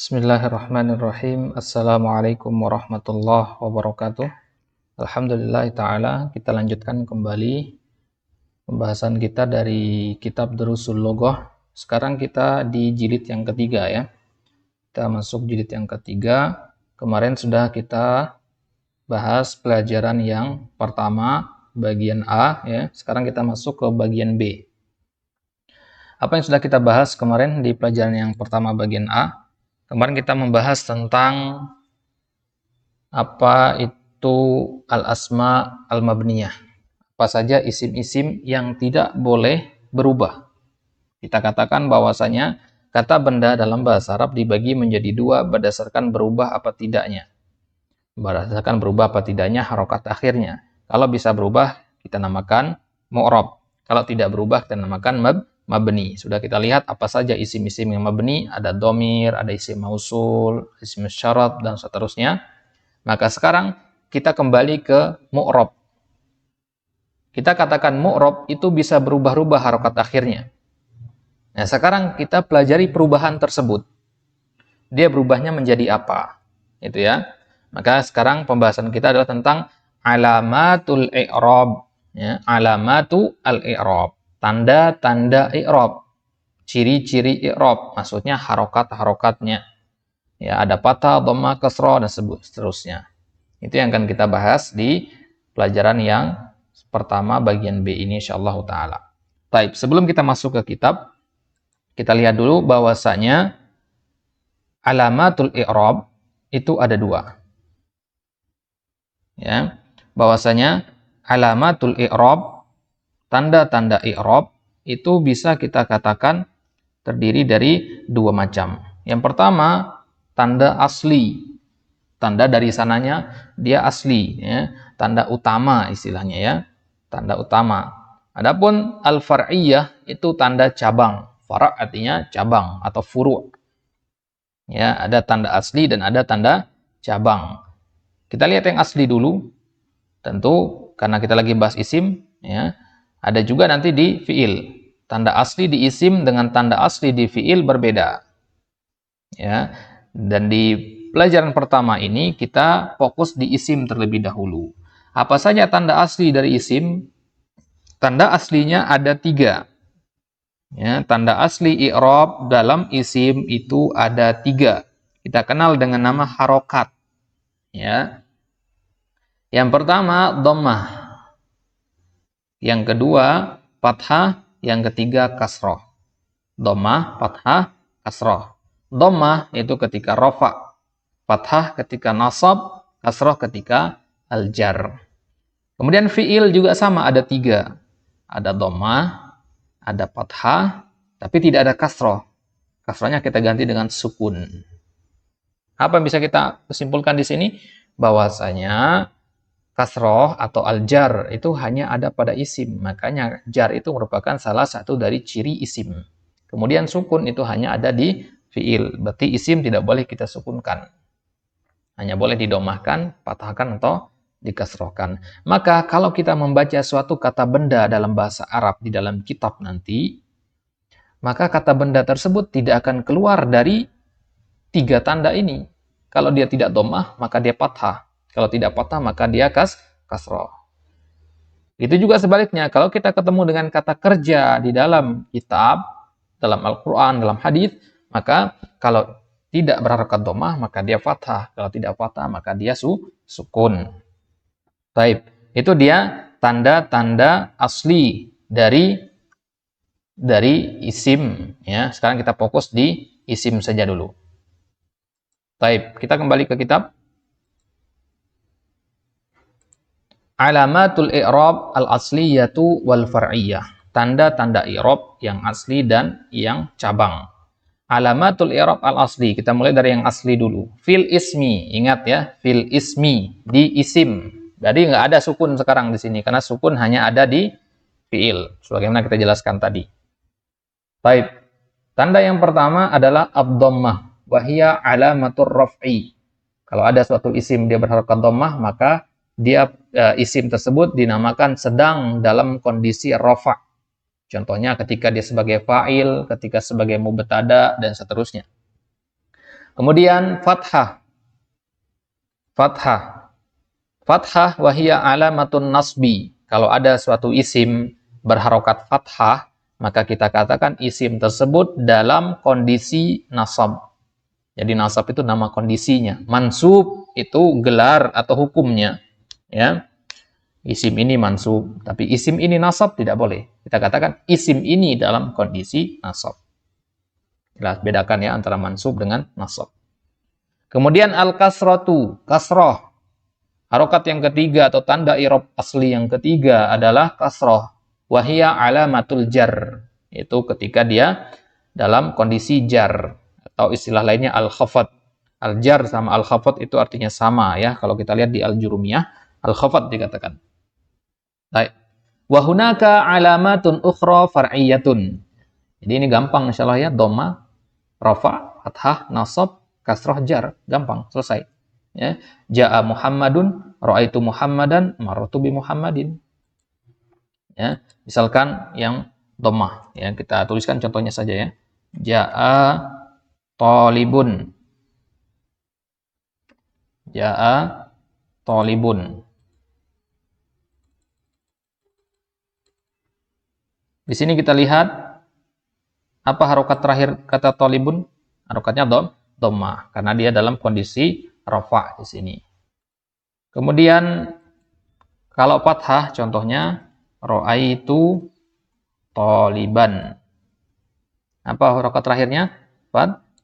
Bismillahirrahmanirrahim. Assalamualaikum warahmatullahi wabarakatuh. Alhamdulillah ta'ala, kita lanjutkan kembali pembahasan kita dari kitab Durusul Lughah. Sekarang kita di jilid yang ketiga ya. Kita masuk jilid yang ketiga. Kemarin sudah kita bahas pelajaran yang pertama, bagian A ya. Sekarang kita masuk ke bagian B. Apa yang sudah kita bahas kemarin di pelajaran yang pertama bagian A? Kemarin kita membahas tentang apa itu al-asma al-mabniyah. Apa saja isim-isim yang tidak boleh berubah. Kita katakan bahwasanya kata benda dalam bahasa Arab dibagi menjadi dua berdasarkan berubah apa tidaknya. Berdasarkan berubah apa tidaknya harokat akhirnya. Kalau bisa berubah, kita namakan mu'rab. Kalau tidak berubah, kita namakan mabni. Sudah kita lihat apa saja isim-isim yang mabni, ada domir, ada isim mausul, isim syarat, dan seterusnya. Maka sekarang kita kembali ke mu'rab. Kita katakan mu'rab itu bisa berubah-ubah harokat akhirnya. Nah sekarang kita pelajari perubahan tersebut. Dia berubahnya menjadi apa? Itu ya. Maka sekarang pembahasan kita adalah tentang alamatul i'rab. Ya, alamatu al-i'rab. Tanda-tanda i'rab, ciri-ciri i'rab, maksudnya harokat-harokatnya. Ya, ada patah, dhamma, kasrah dan seterusnya. Itu yang akan kita bahas di pelajaran yang pertama bagian B ini insyaallah taala. Baik, sebelum kita masuk ke kitab, kita lihat dulu bahwasanya alamatul i'rab itu ada dua. Ya, bahwasanya alamatul i'rab, tanda-tanda i'rab itu bisa kita katakan terdiri dari dua macam. Yang pertama, tanda asli. Tanda dari sananya dia asli, ya. Tanda utama istilahnya ya. Tanda utama. Adapun al-far'iyah itu tanda cabang. Fara' artinya cabang atau furu'. Ya, ada tanda asli dan ada tanda cabang. Kita lihat yang asli dulu. Tentu karena kita lagi bahas isim, ya. Ada juga nanti di fi'il. Tanda asli di isim dengan tanda asli di fi'il berbeda. Ya. Dan di pelajaran pertama ini kita fokus di isim terlebih dahulu. Apa saja tanda asli dari isim? Tanda aslinya ada tiga. Ya, tanda asli i'rab dalam isim itu ada tiga. Kita kenal dengan nama harokat. Ya. Yang pertama, dhammah. Yang kedua, fathah. Yang ketiga, kasroh. Dhammah, fathah, kasroh. Dhammah itu ketika rafa'. Fathah ketika nasab. Kasroh ketika al-jar. Kemudian fi'il juga sama, ada tiga. Ada dhammah, ada fathah, tapi tidak ada kasroh. Kasrohnya kita ganti dengan sukun. Apa yang bisa kita simpulkan di sini? Bahwasanya kasroh atau al-jar itu hanya ada pada isim. Makanya jar itu merupakan salah satu dari ciri isim. Kemudian sukun itu hanya ada di fi'il. Berarti isim tidak boleh kita sukunkan. Hanya boleh didomahkan, patahkan atau dikasrohkan. Maka kalau kita membaca suatu kata benda dalam bahasa Arab di dalam kitab nanti, maka kata benda tersebut tidak akan keluar dari tiga tanda ini. Kalau dia tidak domah, maka dia fathah. Kalau tidak patah, maka dia kasroh. Itu juga sebaliknya. Kalau kita ketemu dengan kata kerja di dalam kitab, dalam Al-Quran, dalam hadis, maka kalau tidak berharokat domah, maka dia fathah. Kalau tidak fathah, maka dia sukun. Baik. Itu dia tanda-tanda asli dari isim. Ya. Sekarang kita fokus di isim saja dulu. Baik. Kita kembali ke kitab. Alamatul i'rab al-asliyatu wal far'iyah. Tanda-tanda i'rab yang asli dan yang cabang. Alamatul i'rab al-asli. Kita mulai dari yang asli dulu. Fil ismi. Ingat ya, fil ismi, di isim. Jadi nggak ada sukun sekarang di sini karena sukun hanya ada di fi'il. Sebagaimana kita jelaskan tadi. Baik. Tanda yang pertama adalah ad-dhammah. Wahia alamatur raf'i. Kalau ada suatu isim dia berharokat dhammah, maka dia isim tersebut dinamakan sedang dalam kondisi rafa'. Contohnya ketika dia sebagai fa'il, ketika sebagai mubtada dan seterusnya. Kemudian fathah. Fathah. Fathah wahia alamatun nasbi. Kalau ada suatu isim berharokat fathah, maka kita katakan isim tersebut dalam kondisi nasab. Jadi nasab itu nama kondisinya. Mansub itu gelar atau hukumnya. Ya, isim ini mansub, tapi isim ini nasab tidak boleh. Kita katakan isim ini dalam kondisi nasab. Jelas bedakan ya antara mansub dengan nasab. Kemudian al-kasratu, kasroh. Harokat yang ketiga atau tanda i'rab asli yang ketiga adalah kasroh. Wahia alamatul jar. Itu ketika dia dalam kondisi jar. Atau istilah lainnya al-khafat. Al-jar sama al-khafat itu artinya sama ya. Kalau kita lihat di al-jurumiyah, al-khafat dikatakan. Baik. Wa hunaka alamatun ukhra far'iyatun. Jadi ini gampang insyaallah ya, dhamma, rafa, fathah, nasab, kasrah, jar, gampang, selesai. Ya. Ja'a Muhammadun, ra'aitu Muhammadan, marartu bi Muhammadin. Ya, misalkan yang dhammah ya, kita tuliskan contohnya saja ya. Ja'a Talibun. Ja'a Talibun. Di sini kita lihat apa harokat terakhir kata Talibun? Harokatnya dhammah karena dia dalam kondisi rafa di sini. Kemudian kalau fathah contohnya ra'aitu Taliban. Apa harokat terakhirnya?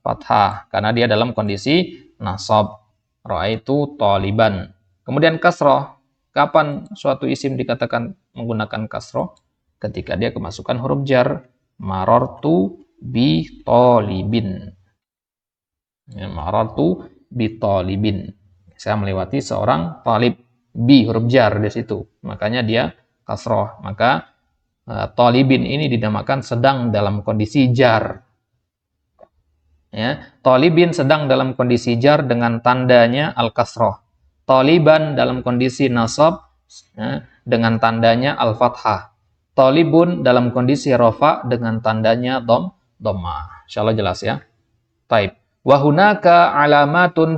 Fathah karena dia dalam kondisi nasab. Ra'aitu Taliban. Kemudian kasroh. Kapan suatu isim dikatakan menggunakan kasroh? Ketika dia kemasukan huruf jar. Marartu bi talibin. Ya, marartu bi talibin. Saya melewati seorang talib. Bi huruf jar di situ. Makanya dia kasroh. Maka talibin ini dinamakan sedang dalam kondisi jar. Ya, talibin sedang dalam kondisi jar dengan tandanya al-kasroh. Taliban dalam kondisi nasab ya, dengan tandanya al-fathah. Talibun dalam kondisi rafa dengan tandanya dhammah. Insyaallah jelas ya. Taib. Wa hunaka alamatun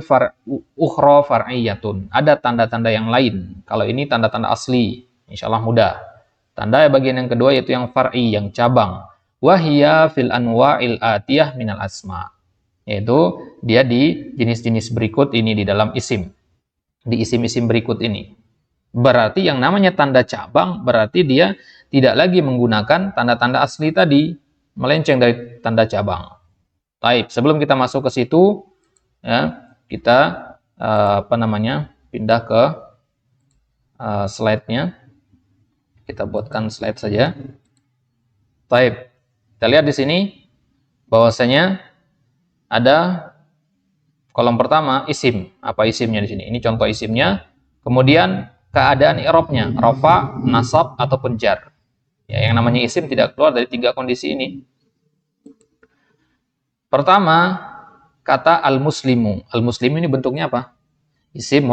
ukhra far'iyatun. Ada tanda-tanda yang lain. Kalau ini tanda-tanda asli, insyaallah mudah. Tanda bagian yang kedua yaitu yang far'i, yang cabang. Wahia fil anwa'il atiyah minal asma. Yaitu dia di jenis-jenis berikut ini di dalam isim. Di isim-isim berikut ini. Berarti yang namanya tanda cabang berarti dia tidak lagi menggunakan tanda-tanda asli tadi, melenceng dari tanda cabang. Baik, sebelum kita masuk ke situ ya, kita pindah ke slide-nya. Kita buatkan slide saja. Baik. Kita lihat di sini bahwasanya ada kolom pertama isim. Apa isimnya di sini? Ini contoh isimnya. Kemudian keadaan i'rabnya, rafa, nasab ataupun jar. Ya, yang namanya isim tidak keluar dari tiga kondisi ini. Pertama, kata al-muslimu. Al-muslimu ini bentuknya apa? Isim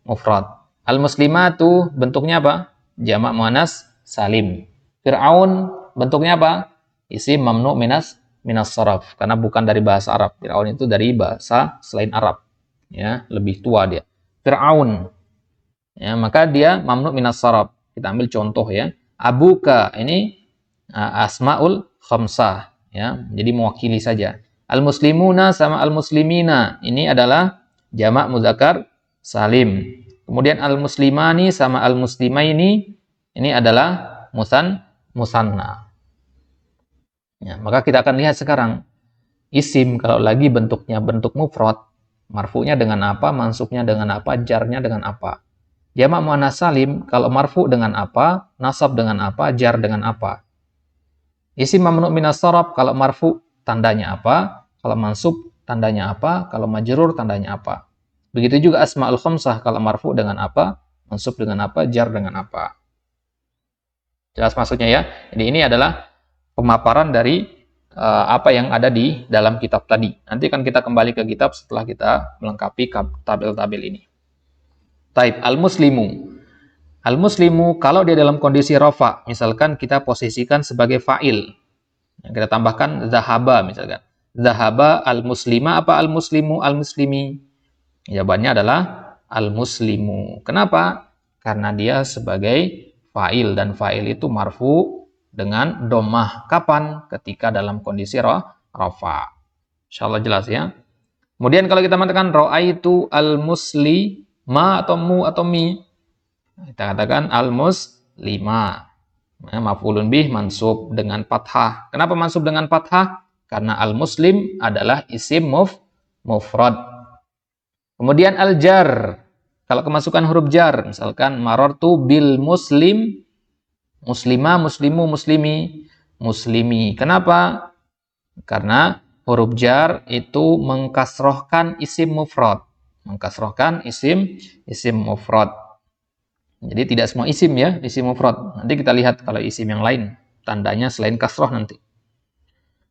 mufrad. Al-muslimatu bentuknya apa? Jamak muannas salim. Fir'aun bentuknya apa? Isim mamnu minas saraf karena bukan dari bahasa Arab. Fir'aun itu dari bahasa selain Arab. Ya, lebih tua dia. Fir'aun. Ya, maka dia mamnu minas saraf. Kita ambil contoh ya. Abuka ini asmaul khamsah ya, jadi mewakili saja. Al-muslimuna sama al-muslimina ini adalah jamak muzakkar salim. Kemudian al-muslimani sama al-muslimaini ini adalah musanna. Ya, maka kita akan lihat sekarang isim kalau lagi bentuknya bentuk mufrad, marfu'nya dengan apa, mansubnya dengan apa, jarnya dengan apa. Jamak muannas salim kalau marfu dengan apa, nasab dengan apa, jar dengan apa. Isim mamnu minas saraf kalau marfu tandanya apa, kalau mansub tandanya apa, kalau majrur tandanya apa. Begitu juga asmaul khamsah kalau marfu dengan apa, mansub dengan apa, jar dengan apa. Jelas maksudnya ya? Jadi ini adalah pemaparan dari apa yang ada di dalam kitab tadi. Nanti akan kita kembali ke kitab setelah kita melengkapi tabel-tabel ini. Taib, al-muslimu. Al-muslimu kalau dia dalam kondisi rafa, misalkan kita posisikan sebagai fa'il. Kita tambahkan zahaba misalkan. Zahaba al-muslima apa al-muslimu al-muslimi? Jawabannya adalah al-muslimu. Kenapa? Karena dia sebagai fa'il dan fa'il itu marfu dengan dhammah. Kapan? Ketika dalam kondisi rafa. Insyaallah jelas ya. Kemudian kalau kita mengatakan ra'aitu al-muslima atau mu atau mi, kita katakan al-muslima. Maf'ulun bih mansub dengan fathah. Kenapa mansub dengan fathah? Karena al-muslim adalah isim mufrad. Kemudian al-jar. Kalau kemasukan huruf jar, misalkan marartu bil muslim, muslima, muslimu, muslimi, muslimi. Kenapa? Karena huruf jar itu mengkasrohkan isim mufrad. Mengkasrohkan isim mufrad. Jadi tidak semua isim ya, isim mufrad. Nanti kita lihat kalau isim yang lain, tandanya selain kasroh nanti.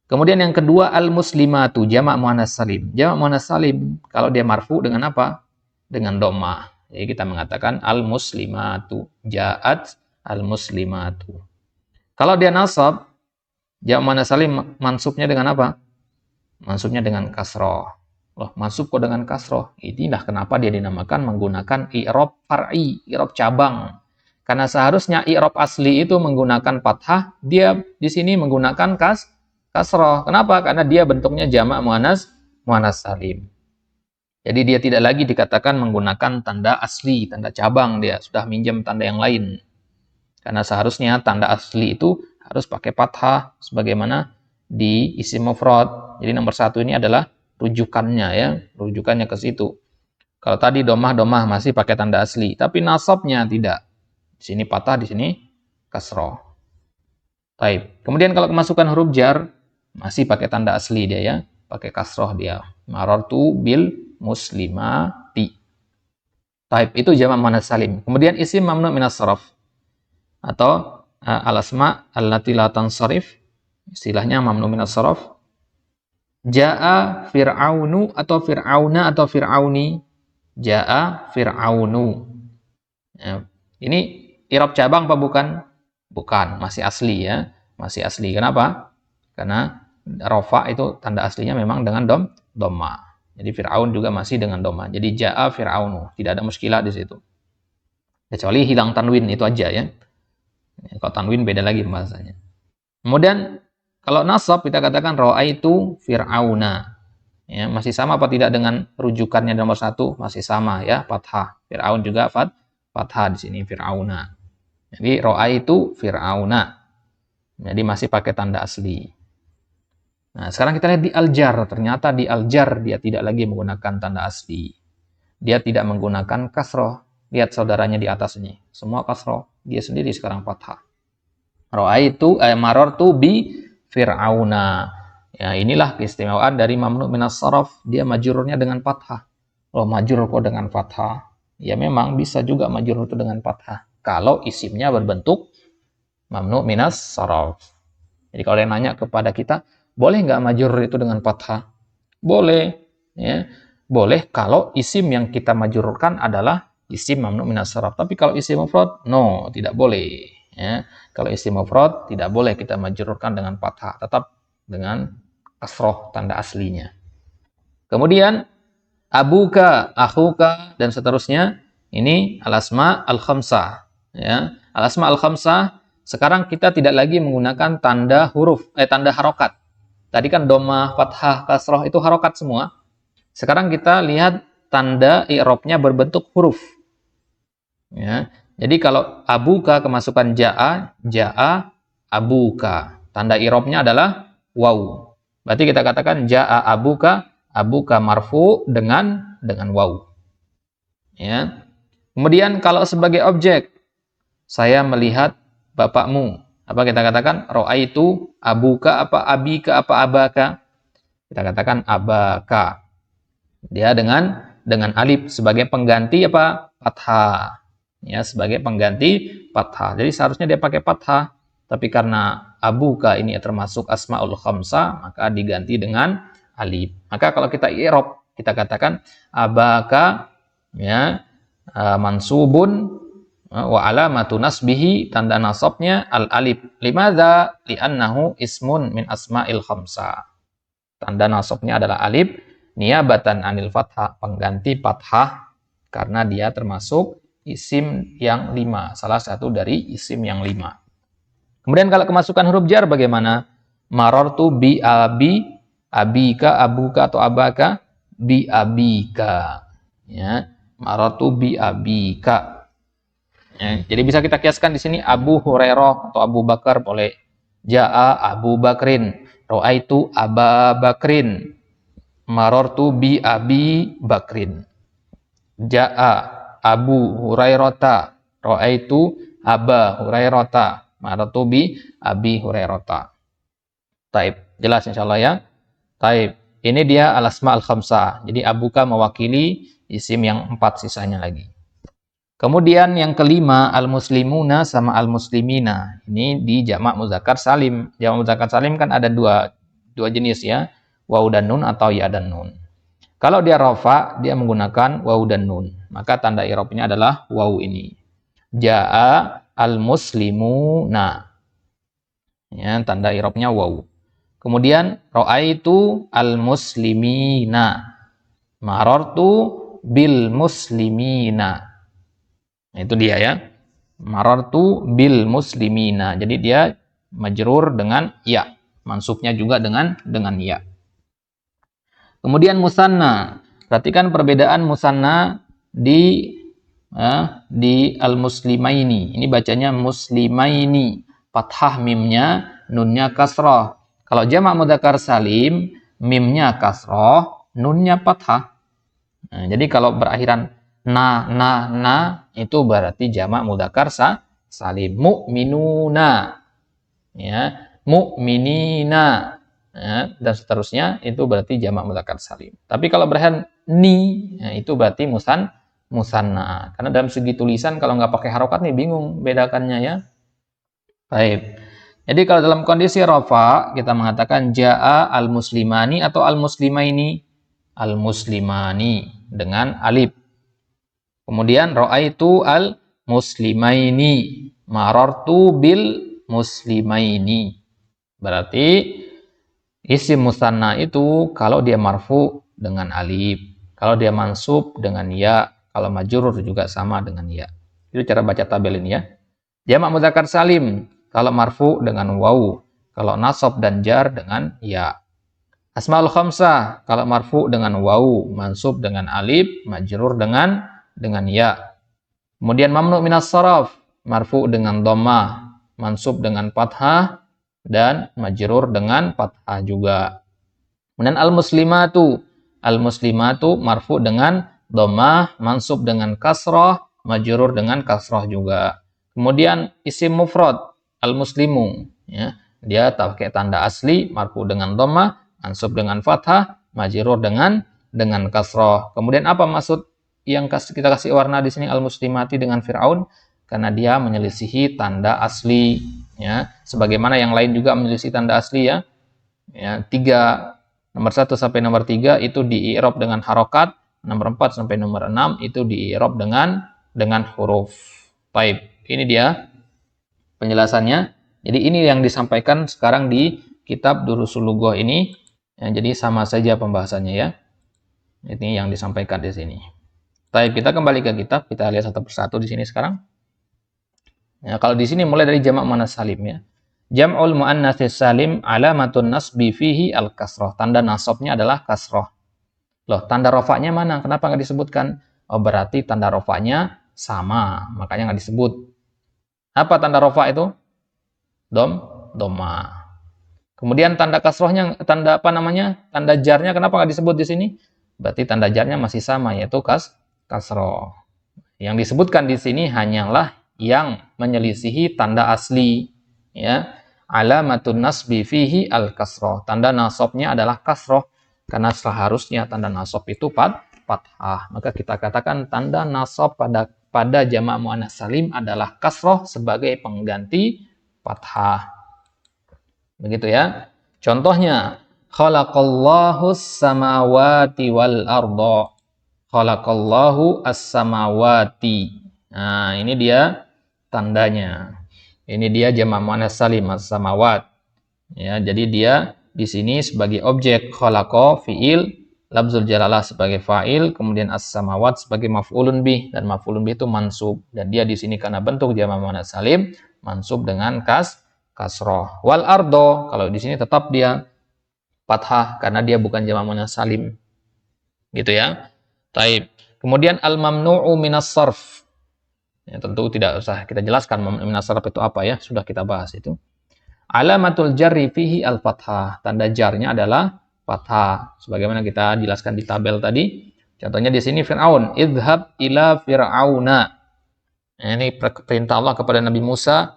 Kemudian yang kedua, al-muslimatu, jamak muannas salim. Jamak muannas salim, kalau dia marfu dengan apa? Dengan dhammah. Jadi kita mengatakan al-muslimatu, ja'at al-muslimatu. Kalau dia nasab, jamak muannas salim mansubnya dengan apa? Mansubnya dengan kasroh. Loh, mansub kok dengan kasroh? Inilah kenapa dia dinamakan menggunakan i'rab far'i, i'rab cabang. Karena seharusnya i'rab asli itu menggunakan fathah, dia di sini menggunakan kasroh. Kenapa? Karena dia bentuknya jamak muannas salim. Jadi dia tidak lagi dikatakan menggunakan tanda asli, tanda cabang, dia sudah minjem tanda yang lain. Karena seharusnya tanda asli itu harus pakai fathah sebagaimana di isim mufrad. Jadi nomor satu ini adalah rujukannya ya, rujukannya ke situ. Kalau tadi domah masih pakai tanda asli, tapi nasabnya tidak. Di sini fathah, di sini kasroh. Baik. Kemudian kalau kemasukan huruf jar masih pakai tanda asli dia ya, pakai kasroh dia. Marartu bil muslimati. Baik, itu jamak muannas salim. Kemudian isim mamnu minas sarf atau al-asma allati la tansarif, istilahnya mamnu minas sarf. Ja'a fir'aunu atau fir'auna atau fir'auni. Ja'a fir'aunu. Ya, ini i'rab cabang apa bukan? Bukan, masih asli ya. Masih asli. Kenapa? Karena rafa itu tanda aslinya memang dengan dhammah. Jadi fir'aun juga masih dengan dhammah. Jadi ja'a fir'aunu, tidak ada muskilah di situ. Kecuali hilang tanwin itu aja ya. Kalau tanwin beda lagi bahasanya. Kemudian kalau nasab kita katakan ra'aitu fir'auna. Ya, masih sama apa tidak dengan rujukannya nomor satu? Masih sama ya, fathah. Fir'aun juga fathah di sini fir'auna. Jadi ra'aitu fir'auna. Jadi masih pakai tanda asli. Nah, sekarang kita lihat di al-jar. Ternyata di al-jar dia tidak lagi menggunakan tanda asli. Dia tidak menggunakan kasroh. Lihat saudaranya di atas ini. Semua kasroh. Dia sendiri sekarang fathah. Ra'aitu marartu bi fir'auna. Ya, inilah keistimewaan dari mamnu minas sarf, dia majrurnya dengan fathah. Loh, majrur kok dengan fathah? Ya memang bisa juga majrur itu dengan fathah kalau isimnya berbentuk mamnu minas sarf. Jadi kalau yang nanya kepada kita, boleh nggak majrur itu dengan fathah? Boleh, ya. Boleh kalau isim yang kita majrurkan adalah isim mamnu minas sarf. Tapi kalau isim mufrad, no, tidak boleh. Ya, kalau isim mufrad tidak boleh kita majrurkan dengan fathah, tetap dengan kasroh tanda aslinya. Kemudian abuka, akhuka dan seterusnya ini al-asma al-khamsah ya. Al-asma al-khamsah sekarang kita tidak lagi menggunakan tanda tanda harokat. Tadi kan dhammah, fathah, kasroh itu harokat semua. Sekarang kita lihat tanda i'rabnya berbentuk huruf. Ya. Jadi kalau abuka kemasukan ja'a abuka. Tanda i'rabnya adalah waw. Berarti kita katakan ja'a abuka marfu dengan waw. Ya. Kemudian kalau sebagai objek, saya melihat bapakmu. Apa kita katakan? Ra'aitu abuka apa abika apa abaka? Kita katakan abaka. Dia dengan alif sebagai pengganti apa? Fathah. Ya, sebagai pengganti fathah. Jadi seharusnya dia pakai fathah, tapi karena abuka ini termasuk asmaul khamsah, maka diganti dengan alif. Maka kalau kita i'rab, kita katakan abaka ya mansubun wa alamatu nasbihi, tanda nasabnya al alif. Limadza? Li'annahu ismun min asma'il khamsah. Tanda nasabnya adalah alif, niyabatan anil fathah, pengganti fathah karena dia termasuk isim yang 5, salah satu dari isim yang 5. Kemudian kalau kemasukan huruf jar bagaimana? Marartu bi abi, abika, abuka atau abaka, bi abika. Ya, marartu bi abika. Ya, jadi bisa kita kiaskan di sini Abu Hurairah atau Abu Bakar boleh. Ja'a Abu Bakrin, ra'aitu Aba Bakrin, marartu bi Abi Bakrin. Ja'a Abu Hurairata, ra'aitu Aba Hurairata, marartu bi Abi Hurairata. Taib, jelas insyaallah ya. Taib, ini dia al-asma al-khamsah. Jadi abuka mewakili isim yang 4 sisanya lagi. Kemudian yang kelima, al-muslimuna sama al-muslimina. Ini di jamak muzakkar salim. Jamak muzakkar salim kan ada dua jenis ya, waw dan nun atau ya dan nun. Kalau dia rafa, dia menggunakan waw dan nun. Maka tanda i'rabnya adalah waw ini. Ja'a al-muslimuna. Ya, tanda i'rabnya waw. Kemudian ra'aitu al-muslimina. Marartu bil muslimina. Nah, itu dia ya. Marartu bil muslimina. Jadi dia majrur dengan ya. Mansubnya juga dengan ya. Kemudian musanna. Perhatikan perbedaan musanna di al-muslimaini. Ini bacanya muslimaini. Fathah mimnya, nunnya kasrah. Kalau jamak mudzakkar salim, mimnya kasrah, nunnya fathah. Nah, jadi kalau berakhiran na itu berarti jamak mudzakkar salim. Mu'minuna, ya, mu'minina, ya, dan seterusnya itu berarti jamak mudzakkar salim. Tapi kalau berakhiran ni, ya, itu berarti musanna. Karena dalam segi tulisan kalau nggak pakai harokat nih bingung bedakannya ya. Baik. Jadi kalau dalam kondisi rafa kita mengatakan jaa al-muslimani atau al-muslimaini. Al-muslimani dengan alif. Kemudian ra'aitu al-muslimaini, marartu bil muslimaini. Berarti isim musanna itu kalau dia marfu dengan alif, kalau dia mansub dengan ya, kalau majrur juga sama dengan ya. Itu cara baca tabel ini ya. Jamak mudzakkar salim kalau marfu dengan waw, kalau nasab dan jar dengan ya. Asmaul khamsah kalau marfu dengan waw, mansub dengan alif, majrur dengan ya. Kemudian mamnu minas saraf, marfu dengan dhammah, mansub dengan fathah dan majrur dengan fathah juga. Kemudian al-muslimatu marfu dengan dhammah, mansub dengan kasrah, majrur dengan kasrah juga. Kemudian isim mufrad al-muslimu, ya, dia pakai tanda asli, marfu dengan dhammah, mansub dengan fathah, majrur dengan kasrah. Kemudian apa maksud yang kita kasih warna di sini al-muslimati dengan Fir'aun? Karena dia menyelisihi tanda asli, ya. Sebagaimana yang lain juga menyelisihi tanda asli ya. Ya, nomor 1 sampai nomor 3 itu di i'rab dengan harokat, nomor 4 sampai nomor 6 itu di i'rab dengan huruf. Baik, ini dia penjelasannya. Jadi ini yang disampaikan sekarang di kitab Durusul Lughah ini. Ya, jadi sama saja pembahasannya ya. Ini yang disampaikan di sini. Baik, kita kembali ke kitab, kita lihat satu persatu di sini sekarang. Ya, kalau di sini mulai dari jamak muannats salim ya. Jam'ul muannats salim alamatun nasbi fihi al-kasrah. Tanda nasabnya adalah kasrah. Loh, tanda rafa'nya mana? Kenapa nggak disebutkan? Oh, berarti tanda rafa'nya sama, makanya nggak disebut. Apa tanda rafa' itu? Dhamma. Kemudian tanda kasrohnya, tanda jarnya kenapa nggak disebut di sini? Berarti tanda jarnya masih sama, yaitu kasroh. Yang disebutkan di sini hanyalah yang menyelisihi tanda asli, ya. Alamatun nasbi fihi al-kasroh. Tanda nasabnya adalah kasroh, karena seharusnya tanda nasab itu fathah. Maka kita katakan tanda nasab pada jamak muannats salim adalah kasroh sebagai pengganti fathah. Begitu ya. Contohnya, khalaqallahu as-samawati wal arda. Khalaqallahu as-samawati. Nah, ini dia tandanya. Ini dia jamak muannats salim as-samawat. Ya, jadi dia di sini sebagai objek, khalaqa fiil, lafzul jalalah sebagai fa'il, kemudian as-samawat sebagai maf'ulun bih, dan maf'ulun bih itu mansub, dan dia di sini karena bentuk jamak muannats salim mansub dengan kasroh. Wal ardo, kalau di sini tetap dia fathah karena dia bukan jamak muannats salim. Gitu ya. Taib. Kemudian al mamnu'u minas sarf. Ya, tentu tidak usah kita jelaskan minas sarf itu apa ya, sudah kita bahas itu. Alamatul jarri fihi al-fathah. Tanda jarnya adalah fathah. Sebagaimana kita jelaskan di tabel tadi. Contohnya di sini Fir'aun. Idhab ila fir'auna. Nah, ini perintah Allah kepada Nabi Musa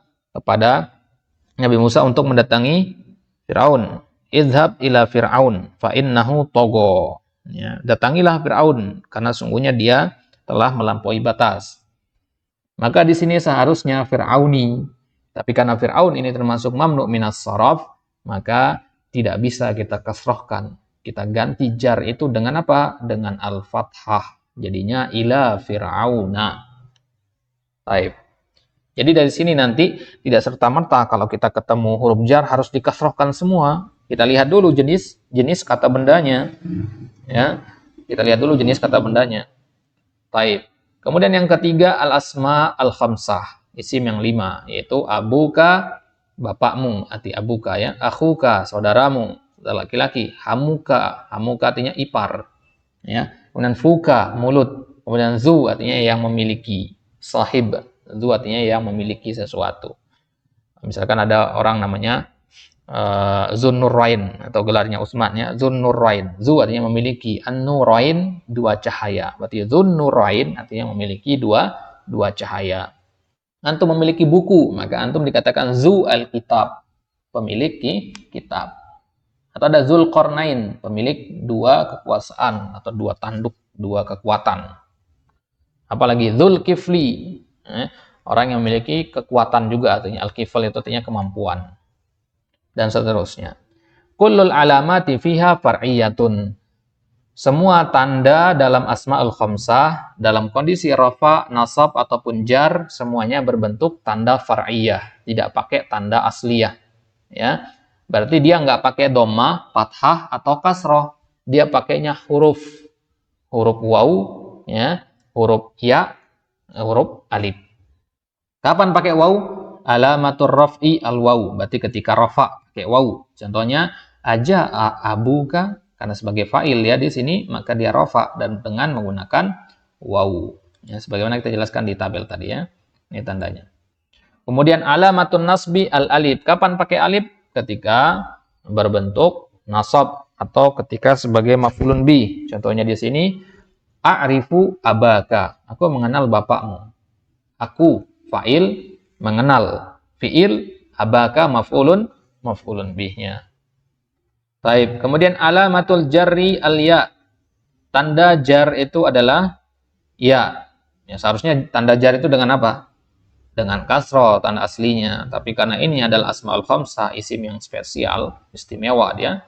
untuk mendatangi Fir'aun. Idhab ila fir'aun fa innahu togo. Ya, datangilah Fir'aun karena sungguhnya dia telah melampaui batas. Maka di sini seharusnya Fir'auni. Tapi karena Fir'aun ini termasuk mamnu' minas saraf, maka tidak bisa kita kasrohkan. Kita ganti jar itu dengan apa? Dengan al-fathah. Jadinya ila fir'auna. Baik. Jadi dari sini nanti tidak serta-merta kalau kita ketemu huruf jar harus dikasrohkan semua. Kita lihat dulu jenis kata bendanya. Ya. Kita lihat dulu jenis kata bendanya. Baik. Kemudian yang ketiga al-asma al-khamsah. Isim yang 5, yaitu abuka, bapakmu, arti abuka ya, akhuka, saudaramu, saudara laki-laki, hamuka artinya ipar, ya. Kemudian fuka, mulut, kemudian zu artinya yang memiliki, sahib, zu artinya yang memiliki sesuatu. Misalkan ada orang namanya Zunnurain atau gelarnya Utsman ya, Zunnurain, zu artinya memiliki, an-nurain dua cahaya, berarti Zunnurain artinya memiliki dua cahaya. Antum memiliki buku, maka antum dikatakan zu al-kitab, pemilik kitab. Atau ada Zulqarnain, pemilik dua kekuasaan atau dua tanduk, dua kekuatan. Apalagi Zulkifli, orang yang memiliki kekuatan juga, artinya al-kifl itu artinya kemampuan. Dan seterusnya. Kullul alamati fiha far'iyatun. Semua tanda dalam asma'ul khamsah, dalam kondisi rafa, nasab, ataupun jar, semuanya berbentuk tanda far'iyah. Tidak pakai tanda asliyah. Ya. Berarti dia nggak pakai dhammah, fathah, atau kasroh. Dia pakainya huruf. Huruf waw, ya, huruf ya, huruf alif. Kapan pakai waw? Alamatur raf'i al-waw. Berarti ketika rafa, pakai waw. Contohnya, aja abuka, karena sebagai fa'il ya di sini, maka dia rafa dan dengan menggunakan waw. Ya, sebagaimana kita jelaskan di tabel tadi ya. Ini tandanya. Kemudian alamatun nasbi al-alif. Kapan pakai alif? Ketika berbentuk nasab atau ketika sebagai maf'ulun bih. Contohnya di sini a'rifu abaka. Aku mengenal bapakmu. Aku fa'il mengenal. Fi'il abaka maf'ulun bihnya. Baik, kemudian alamatul jarri al-ya. Tanda jar itu adalah ya. Ya, seharusnya tanda jar itu dengan apa? Dengan kasroh, tanda aslinya. Tapi karena ini adalah asmaul khamsah, isim yang spesial, istimewa dia,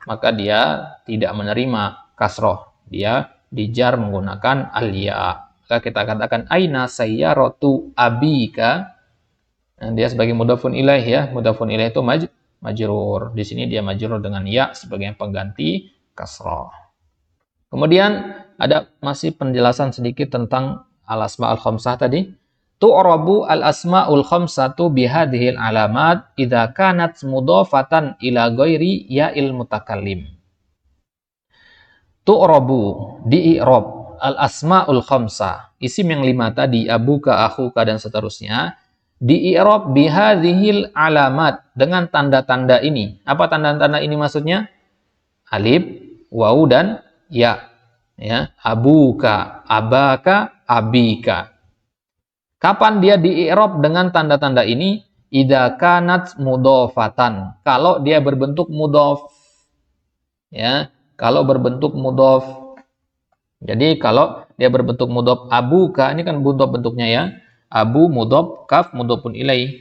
maka dia tidak menerima kasroh. Dia dijar menggunakan al-ya. Maka kita katakan aina sayyaratu abika. Nah, dia sebagai mudhafun ilaih ya. Mudhafun ilaih itu majrur. Di sini dia majrur dengan ya sebagai pengganti kasrah. Kemudian ada masih penjelasan sedikit tentang al-asma'ul khamsah tadi. Tu'rabu al-asma'ul khamsatu bihadhil alamat idza kanat mudhafatan ila ghairi ya'il mutakallim. Tu'rabu di-i'rab al-asma'ul khamsah, isim yang 5 tadi, abuka, akhuka dan seterusnya, di-i'rab bihadhil alamat, dengan tanda-tanda ini. Apa tanda-tanda ini maksudnya? Alif, waw dan ya. Ya, abuka, abaka, abika. Kapan dia di-i'rab dengan tanda-tanda ini? Idza kanat mudhafatan. Kalau dia berbentuk mudhaf. Ya, kalau berbentuk mudhaf. Jadi kalau dia berbentuk mudhaf, abuka ini kan mudhaf bentuknya ya. Abu mudhaf, kaf mudhafun ilaih.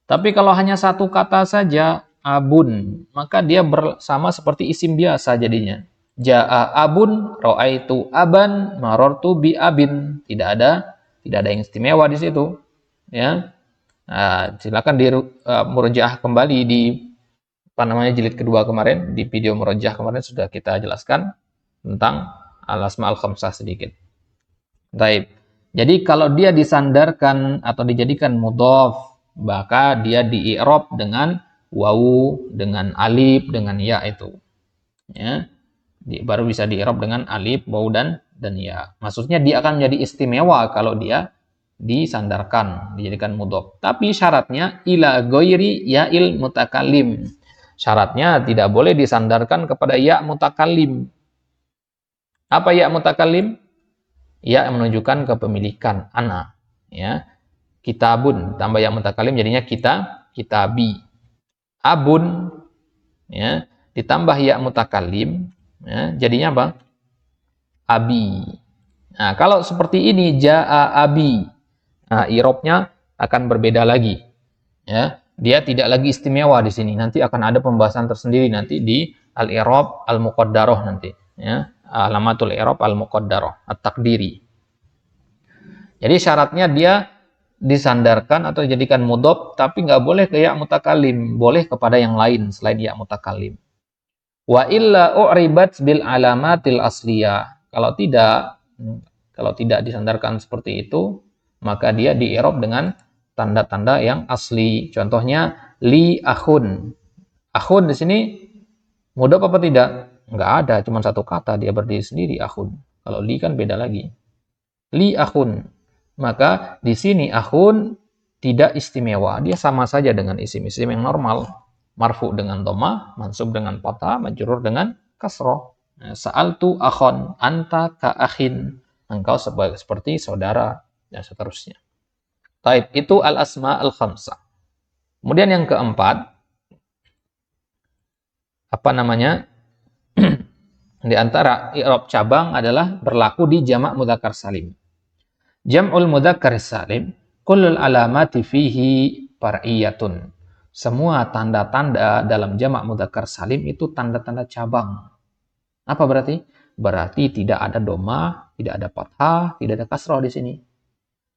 Tapi kalau hanya satu kata saja, abun, maka dia sama seperti isim biasa jadinya. Ja'a abun, ra'aitu aban, marartu bi abin. Tidak ada yang istimewa di situ. Ya. Nah, silakan di murjaah kembali di jilid kedua kemarin, di video Murajjah kemarin sudah kita jelaskan tentang al-asma al-khamsah sedikit. Baik. Jadi kalau dia disandarkan atau dijadikan mudhaf, maka dia di-i'rab dengan wawu, dengan alif, dengan ya itu. Ya. Baru bisa di-i'rab dengan alif, wawu dan ya. Maksudnya dia akan menjadi istimewa kalau dia disandarkan, dijadikan mudhaf. Tapi syaratnya ila ghairi ya'il mutakallim. Syaratnya tidak boleh disandarkan kepada ya mutakallim. Apa ya mutakallim? Ya yang menunjukkan kepemilikan ana, ya. Kitabun tambah ya mutakallim jadinya kitabi. Abun, ya, ditambah ya mutakallim, ya, jadinya apa? Abi. Nah, kalau seperti ini jaa abi. Nah, i'rabnya akan berbeda lagi. Ya, dia tidak lagi istimewa di sini. Nanti akan ada pembahasan tersendiri nanti di al-i'rab al-muqaddarah nanti, ya. Alamatul i'rab al-muqaddarah, at-taqdiri. Jadi syaratnya dia disandarkan atau dijadikan mudhaf, tapi nggak boleh ke ya mutakallim, boleh kepada yang lain selain ya mutakallim. Wa illa u'ribat bil alamatil asliyah. Kalau tidak disandarkan seperti itu, maka dia di-i'rab dengan tanda-tanda yang asli. Contohnya li akhun. Akhun di sini mudhaf apa tidak? Enggak ada, cuma satu kata, dia berdiri sendiri akhun. Kalau li kan beda lagi. Li akhun. Maka di sini akhun tidak istimewa. Dia sama saja dengan isim-isim yang normal. Marfu dengan dhammah, mansub dengan fathah, majrur dengan kasrah. Sa'altu akhon, anta ka akhin. Engkau seperti saudara, dan seterusnya. Taib, itu al-asma al-khamsah. Kemudian yang keempat, apa namanya? Di antara i'rab cabang adalah berlaku di jamak mudzakkar salim. Jam'ul mudzakkar salim, kullul alamati fihi far'iyatun. Semua tanda-tanda dalam jamak mudzakkar salim itu tanda-tanda cabang. Apa berarti? Berarti tidak ada dhammah, tidak ada fathah, tidak ada kasrah di sini.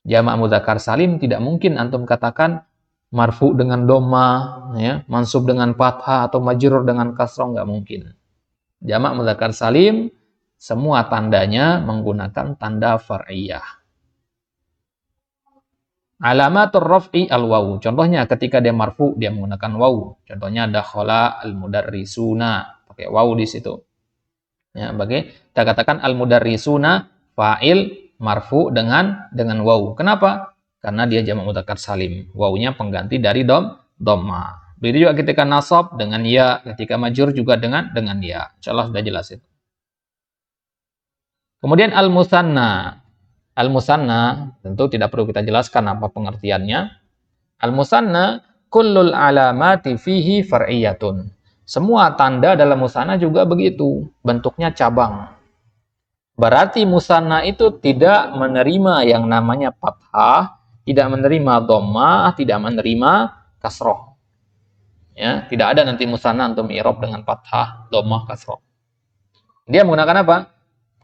Jamak mudzakkar salim tidak mungkin antum katakan marfu dengan dhammah, ya, mansub dengan fathah atau majrur dengan kasrah, nggak mungkin. Jamak mudzakkar salim semua tandanya menggunakan tanda far'iyah. Alamatur raf'i al-wawu. Contohnya ketika dia marfu dia menggunakan wawu. Contohnya dakhala al-mudarrisuna, pakai wawu di situ. Ya, kita katakan al-mudarrisuna fa'il marfu dengan wawu. Kenapa? Karena dia jamak mudzakkar salim. Wawunya pengganti dari dhammah. Begitu juga ketika nasab dengan ya, ketika majrur juga dengan ya. Insyaallah sudah jelas itu. Kemudian al-musanna. Al-musanna tentu tidak perlu kita jelaskan apa pengertiannya. Al-musanna kullul alamati fihi far'iyatun. Semua tanda dalam musanna juga begitu, bentuknya cabang. Berarti musanna itu tidak menerima yang namanya fathah, tidak menerima dhammah, tidak menerima kasroh. Ya, tidak ada nanti musanna antum i'rab dengan fathah, dhammah, kasroh. Dia menggunakan apa?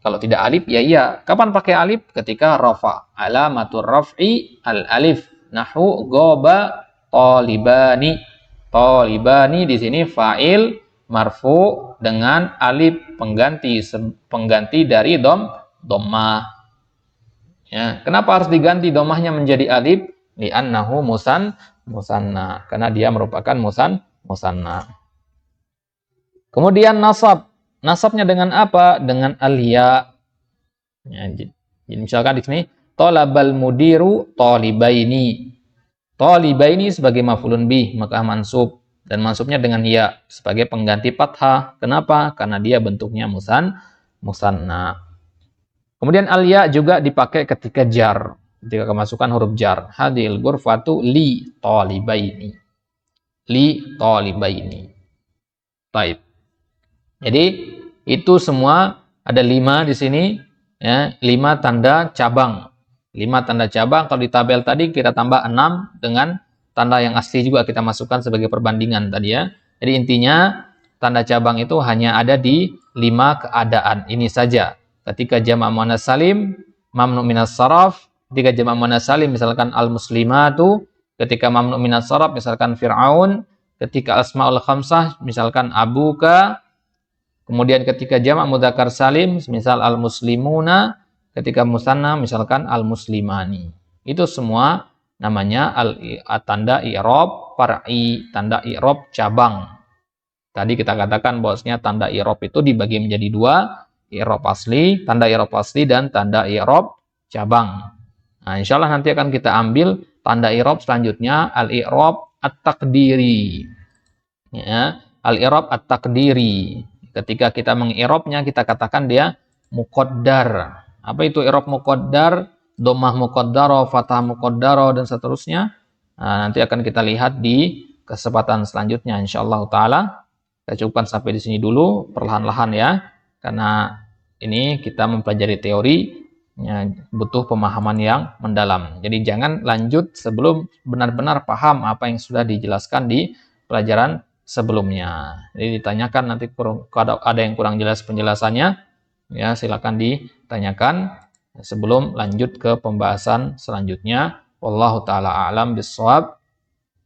Kalau tidak alif, ya iya. Kapan pakai alif? Ketika rafa. Alamatur raf'i al-alif. Nahu goba talibani. Talibani di sini fa'il marfu dengan alif pengganti dari dhammah. Ya, kenapa harus diganti dhammahnya menjadi alif? Li'annahu musanna. Karena dia merupakan musanna. Kemudian nasab. Nasabnya dengan apa? Dengan al-ya. Ya, jadi misalkan di sini talabal mudiru talibaini. Talibaini sebagai maf'ulun bih, maka mansub, dan mansubnya dengan ya sebagai pengganti fathah. Kenapa? Karena dia bentuknya musanna. Kemudian al-ya juga dipakai ketika jar, ketika kemasukan huruf jar. Hadil ghurfatu li talibaini. Li talibaini. Baik. Jadi itu semua ada 5 di sini, ya, 5 tanda cabang. 5 tanda cabang. Kalau di tabel tadi kita tambah 6 dengan tanda yang asli juga kita masukkan sebagai perbandingan tadi, ya. Jadi intinya tanda cabang itu hanya ada di 5 keadaan ini saja. Ketika jamak muannats salim, mamnu minas saraf. Ketika jamak muannats salim misalkan al-muslimatu. Ketika mamnu minas saraf misalkan Fir'aun. ketika asmaul khamsah misalkan abuka, kemudian ketika jamak mudzakkar salim misal al-muslimuna, ketika musanna misalkan al-muslimani. Itu semua namanya tanda i'rab far'i, tanda i'rab cabang. Tadi kita katakan bahwasanya tanda i'rab itu dibagi menjadi dua, i'rab asli, tanda i'rab asli dan tanda i'rab cabang. Nah, insyaallah nanti akan kita ambil tanda i'rab selanjutnya al-i'rab at-taqdiri. Ya, al-i'rab at-taqdiri. Ketika kita mengi'rabnya kita katakan dia muqaddar. Apa itu i'rab muqaddar? Dhammah muqaddara, fathah muqaddara dan seterusnya. Nah, nanti akan kita lihat di kesempatan selanjutnya insyaallah taala. Kita cukupkan sampai di sini dulu perlahan-lahan ya. Karena ini kita mempelajari teori ya, butuh pemahaman yang mendalam. Jadi jangan lanjut sebelum benar-benar paham apa yang sudah dijelaskan di pelajaran sebelumnya. Jadi ditanyakan nanti kalau ada yang kurang jelas penjelasannya, ya silakan ditanyakan sebelum lanjut ke pembahasan selanjutnya. Wallahu taala a'lam bissawab.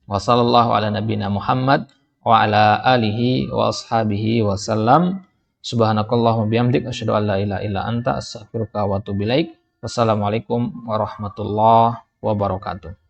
Wa sallallahu ala nabiyyina Muhammad wa ala alihi wa ashabihi wa sallam. Subhanakallahumma bihamdik asyhadu an la ilaha illa anta astaghfiruka wa atubu ilaik. Wassalamualaikum warahmatullahi wabarakatuh.